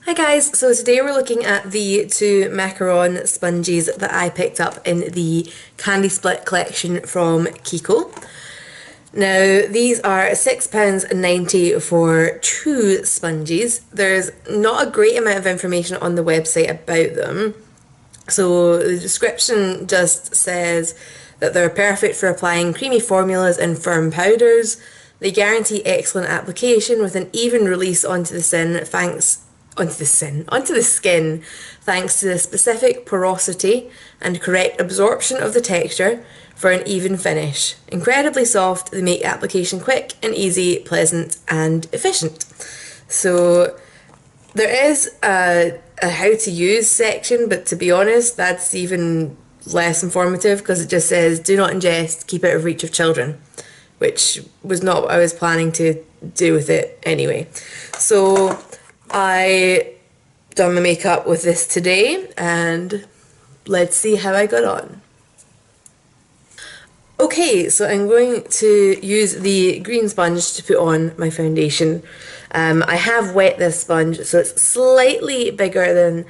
Hi guys, so today we're looking at the two Macaron sponges that I picked up in the Candy Split collection from Kiko. Now these are £6.90 for two sponges. There's not a great amount of information on the website about them. So the description just says that they're perfect for applying creamy formulas and firm powders. They guarantee excellent application with an even release onto the skin thanks to the specific porosity and correct absorption of the texture for an even finish. Incredibly soft, they make application quick and easy, pleasant and efficient. So there is a how to use section, but to be honest that's even less informative because it just says do not ingest, keep out of reach of children, which was not what I was planning to do with it anyway. So I done my makeup with this today and let's see how I got on. Okay, so I'm going to use the green sponge to put on my foundation. I have wet this sponge, so it's slightly bigger than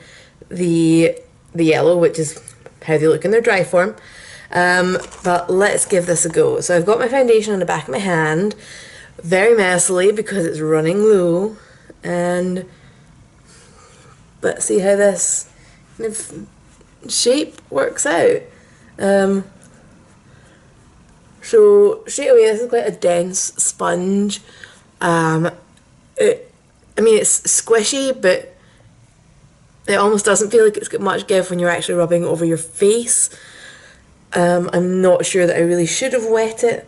the yellow, which is how they look in their dry form. But let's give this a go. So I've got my foundation on the back of my hand, very messily because it's running low, and let's see how this kind of shape works out. So straight away, this is quite a dense sponge. I mean, it's squishy, but it almost doesn't feel like it's got much give when you're actually rubbing it over your face. I'm not sure that I really should have wet it.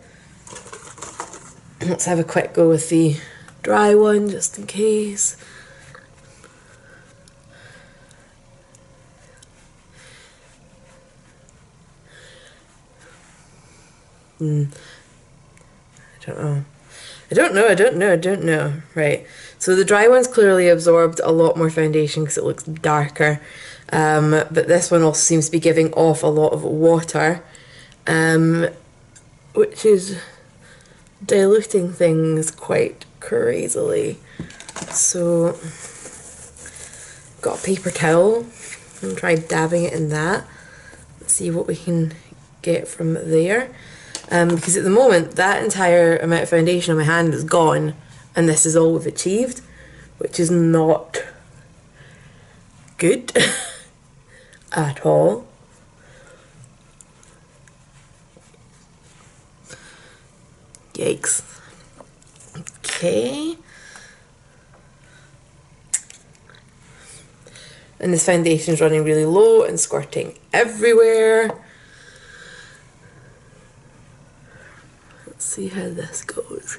Let's have a quick go with the dry one, just in case. I don't know. Right, so the dry one's clearly absorbed a lot more foundation because it looks darker, but this one also seems to be giving off a lot of water, which is diluting things quite crazily. So got a paper towel and try dabbing it in that. Let's see what we can get from there. Because at the moment that entire amount of foundation on my hand is gone and this is all we've achieved, which is not good at all. Yikes. Okay. And this foundation is running really low and squirting everywhere. See how this goes.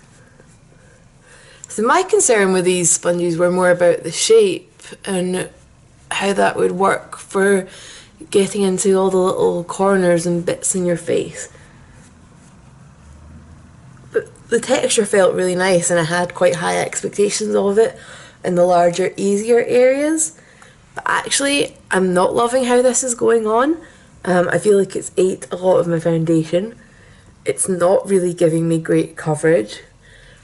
So my concern with these sponges were more about the shape and how that would work for getting into all the little corners and bits in your face. But the texture felt really nice and I had quite high expectations of it in the larger, easier areas. But actually, I'm not loving how this is going on. I feel like it's ate a lot of my foundation. It's not really giving me great coverage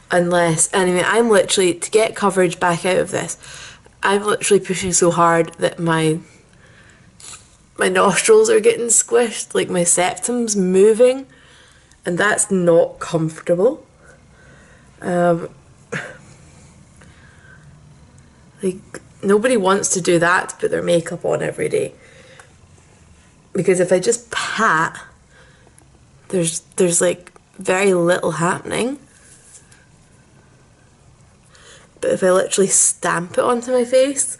unless, anyway, I'm literally, to get coverage back out of this, I'm literally pushing so hard that my nostrils are getting squished, like my septum's moving, and that's not comfortable. Like, nobody wants to do that, to put their makeup on every day. Because if I just pat, there's like very little happening, but if I literally stamp it onto my face,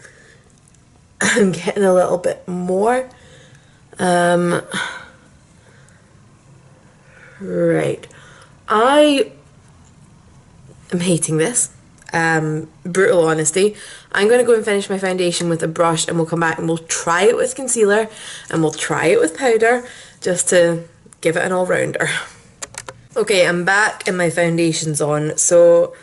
I'm getting a little bit more. Right, I am hating this. Brutal honesty. I'm going to go and finish my foundation with a brush and we'll come back and we'll try it with concealer and we'll try it with powder just to give it an all-rounder. Okay, I'm back and my foundation's on, so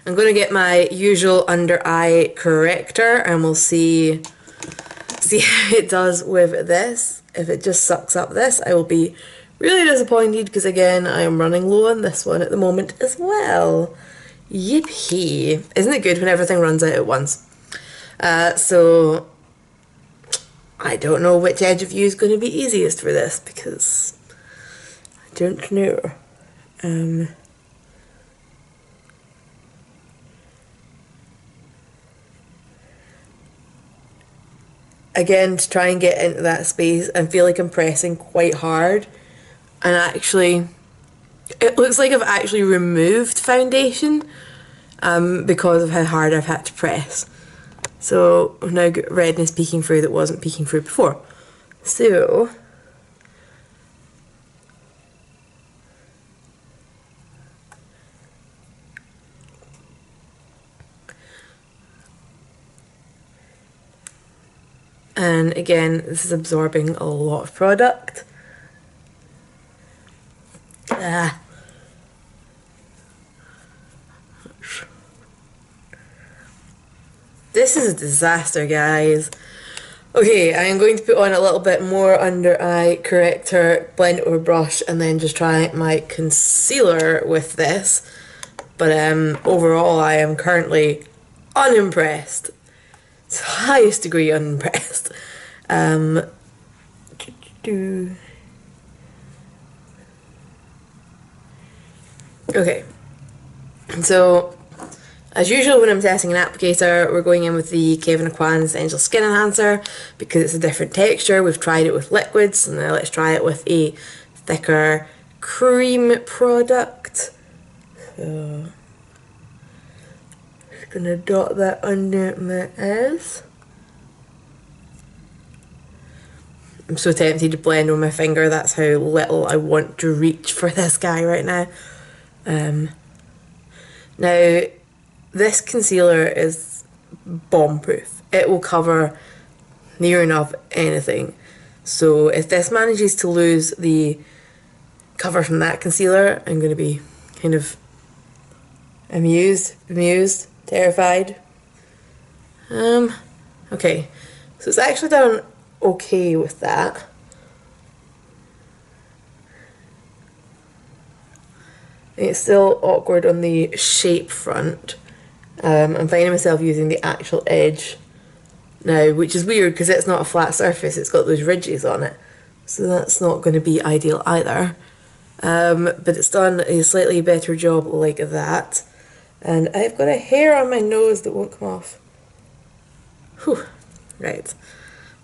I'm going to get my usual under eye corrector and we'll see how it does with this. If it just sucks up this, I will be really disappointed because again, I am running low on this one at the moment as well. Yippee! Isn't it good when everything runs out at once? So I don't know which edge of view is going to be easiest for this because I don't know. Again, to try and get into that space, I feel like I'm pressing quite hard, and actually it looks like I've actually removed foundation because of how hard I've had to press. So I've now got redness peeking through that wasn't peeking through before. So and again, this is absorbing a lot of product. This is a disaster, guys. Okay, I'm going to put on a little bit more under eye corrector, blend it with a brush, and then just try my concealer with this. But overall, I am currently unimpressed. It's the highest degree unimpressed. Okay, so as usual when I'm testing an applicator, we're going in with the Kevin Aucoin Essential Skin Enhancer because it's a different texture. We've tried it with liquids, and now let's try it with a thicker cream product. So just gonna dot that under my eyes. I'm so tempted to blend with my finger. That's how little I want to reach for this guy right now. Now, this concealer is bomb-proof. It will cover near enough anything. So if this manages to lose the cover from that concealer, I'm going to be kind of amused, terrified. Okay, so it's actually done okay with that. It's still awkward on the shape front. I'm finding myself using the actual edge now, which is weird because it's not a flat surface, it's got those ridges on it. So that's not going to be ideal either. But it's done a slightly better job like that. And I've got a hair on my nose that won't come off. Whew. Right.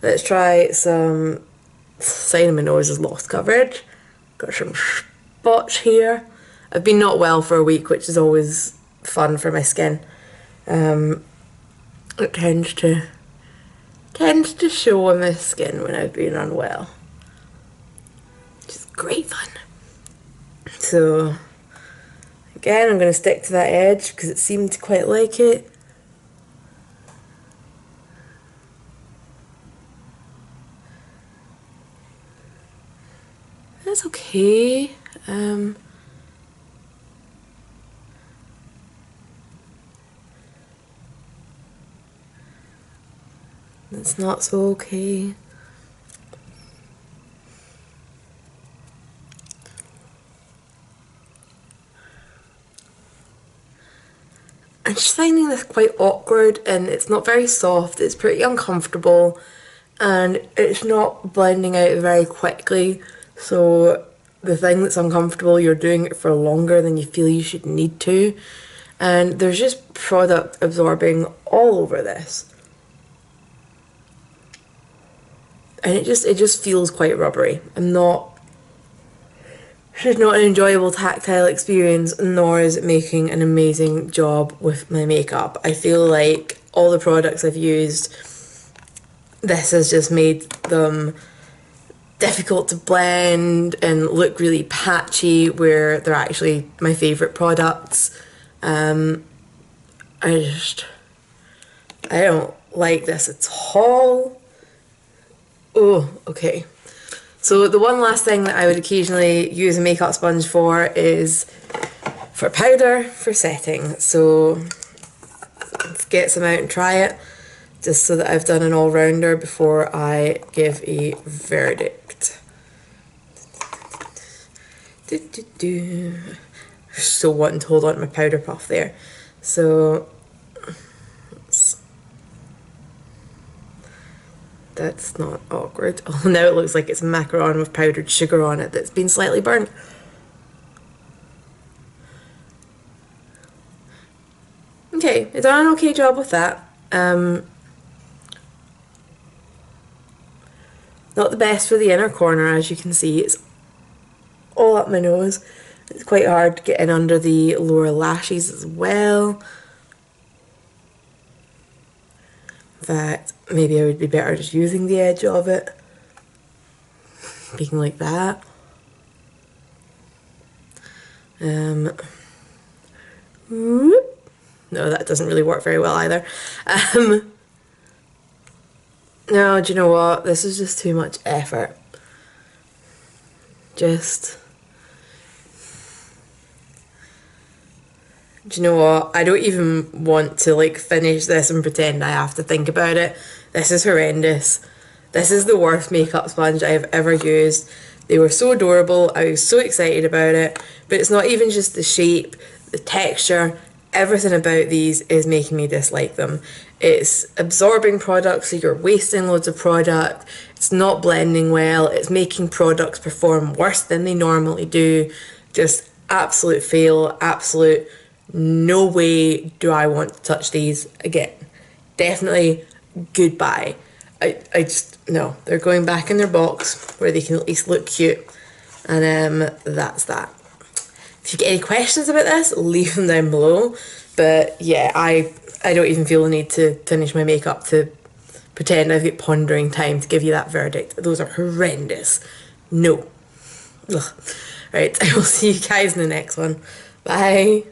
Let's try some. Side of my nose is lost coverage. Got some spots here. I've been not well for a week, which is always fun for my skin. It tends to show on my skin when I've been unwell, which is great fun. So again, I'm going to stick to that edge because it seemed to quite like it. That's okay. That's not so okay. I'm just finding this quite awkward, and it's not very soft, it's pretty uncomfortable, and it's not blending out very quickly. So the thing that's uncomfortable, you're doing it for longer than you feel you should need to, and there's just product absorbing all over this. And it just feels quite rubbery. It's just not an enjoyable tactile experience, nor is it making an amazing job with my makeup. I feel like all the products I've used, this has just made them difficult to blend and look really patchy where they're actually my favourite products. I don't like this at all. Oh, okay. So the one last thing that I would occasionally use a makeup sponge for is for powder for setting. So let's get some out and try it, just so that I've done an all-rounder before I give a verdict. So wanting to hold on to my powder puff there. So That's not awkward. Oh, now it looks like it's macaron with powdered sugar on it that's been slightly burnt. Okay, I done an okay job with that. Not the best for the inner corner, as you can see. It's all up my nose. It's quite hard to get in under the lower lashes as well. In fact, maybe I would be better just using the edge of it. Being like that. No, that doesn't really work very well either. No, do you know what? This is just too much effort. Do you know what? I don't even want to like finish this and pretend I have to think about it. This is horrendous. This is the worst makeup sponge I've ever used. They were so adorable. I was so excited about it. But it's not even just the shape, the texture. Everything about these is making me dislike them. It's absorbing product, so you're wasting loads of product. It's not blending well. It's making products perform worse than they normally do. Just absolute fail. Absolute no way do I want to touch these again. Definitely goodbye. I just, no. They're going back in their box where they can at least look cute. And that's that. If you get any questions about this, leave them down below. But yeah, I don't even feel the need to finish my makeup to pretend I've got pondering time to give you that verdict. Those are horrendous. No. Ugh. Right, I will see you guys in the next one. Bye.